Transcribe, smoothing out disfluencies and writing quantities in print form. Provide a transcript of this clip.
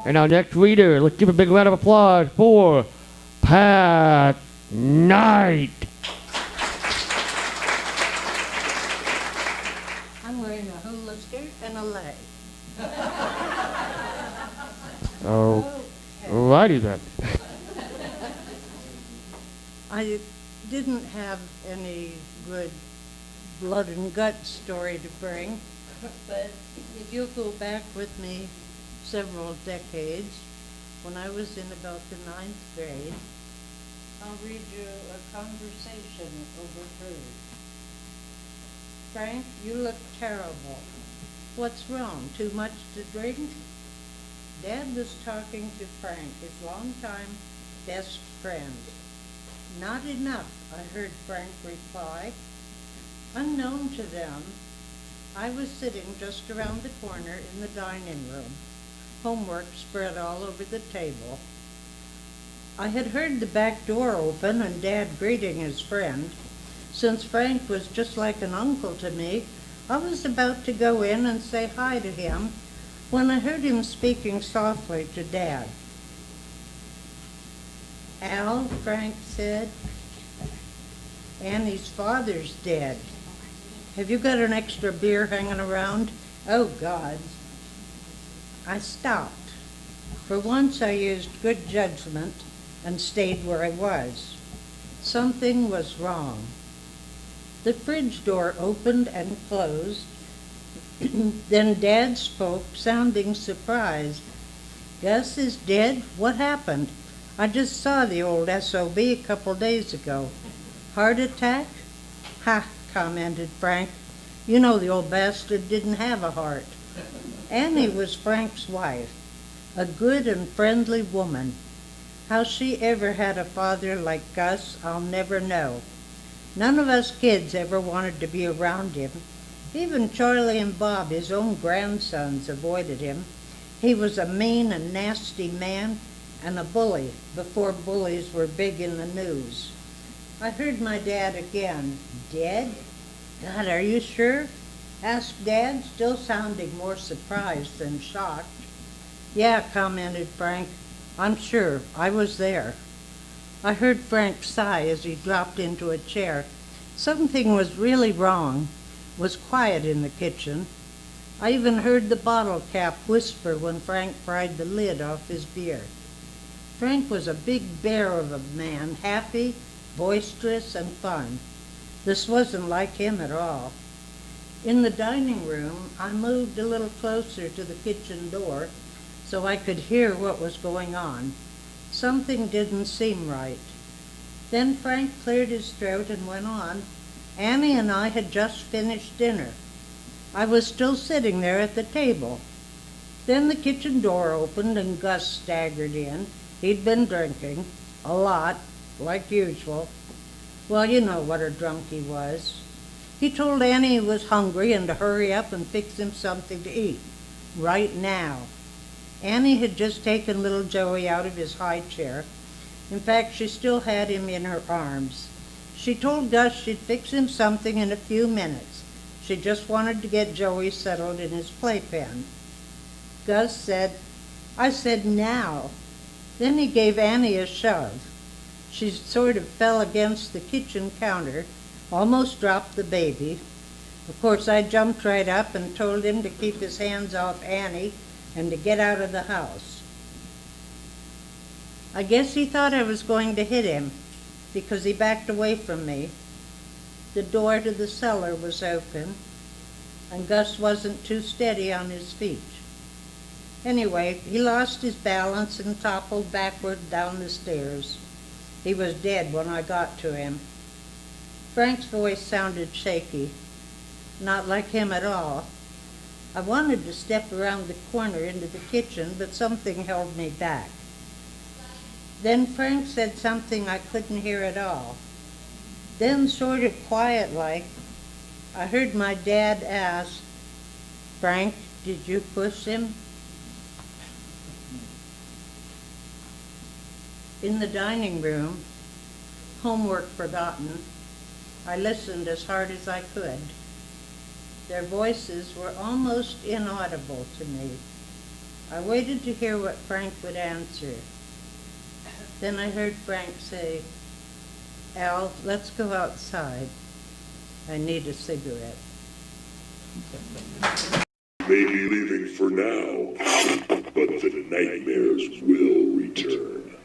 And our next reader, let's give a big round of applause for Pat Knight. I'm wearing a hula skirt and a leg. Oh, righty then. I didn't have any good blood and guts story to bring, but if you'll go back with me several decades, when I was in about the 9th grade, I'll read you a conversation overheard. Frank, you look terrible. What's wrong? Too much to drink? Dad was talking to Frank, his longtime best friend. Not enough, I heard Frank reply. Unknown to them, I was sitting just around the corner in the dining room, homework spread all over the table. I had heard the back door open and Dad greeting his friend. Since Frank was just like an uncle to me, I was about to go in and say hi to him when I heard him speaking softly to Dad. Al, Frank said, Annie's father's dead. Have you got an extra beer hanging around? Oh, God. I stopped. For once I used good judgment and stayed where I was. Something was wrong. The fridge door opened and closed. Then Dad spoke, sounding surprised. Gus is dead? What happened? I just saw the old SOB a couple days ago. Heart attack? Ha, commented Frank. You know the old bastard didn't have a heart. Annie was Frank's wife, a good and friendly woman. How she ever had a father like Gus, I'll never know. None of us kids ever wanted to be around him. Even Charlie and Bob, his own grandsons, avoided him. He was a mean and nasty man and a bully before bullies were big in the news. I heard my dad again. Dead? God, are you sure? Asked Dad, still sounding more surprised than shocked. Yeah, commented Frank. I'm sure. I was there. I heard Frank sigh as he dropped into a chair. Something was really wrong. It was quiet in the kitchen. I even heard the bottle cap whisper when Frank pried the lid off his beer. Frank was a big bear of a man, happy, boisterous, and fun. This wasn't like him at all. In the dining room, I moved a little closer to the kitchen door so I could hear what was going on. Something didn't seem right. Then Frank cleared his throat and went on. Annie and I had just finished dinner. I was still sitting there at the table. Then the kitchen door opened and Gus staggered in. He'd been drinking, a lot, like usual. Well, you know what a drunk he was. He told Annie he was hungry and to hurry up and fix him something to eat, right now. Annie had just taken little Joey out of his high chair. In fact, she still had him in her arms. She told Gus she'd fix him something in a few minutes. She just wanted to get Joey settled in his playpen. Gus said, I said now. Then he gave Annie a shove. She sort of fell against the kitchen counter, almost dropped the baby. Of course, I jumped right up and told him to keep his hands off Annie and to get out of the house. I guess he thought I was going to hit him because he backed away from me. The door to the cellar was open, and Gus wasn't too steady on his feet. Anyway, he lost his balance and toppled backward down the stairs. He was dead when I got to him. Frank's voice sounded shaky, not like him at all. I wanted to step around the corner into the kitchen, but something held me back. Then Frank said something I couldn't hear at all. Then, sort of quiet-like, I heard my dad ask, Frank, did you push him? In the dining room, homework forgotten, I listened as hard as I could. Their voices were almost inaudible to me. I waited to hear what Frank would answer. Then I heard Frank say, "Al, let's go outside. I need a cigarette." May be leaving for now, but the nightmares will return.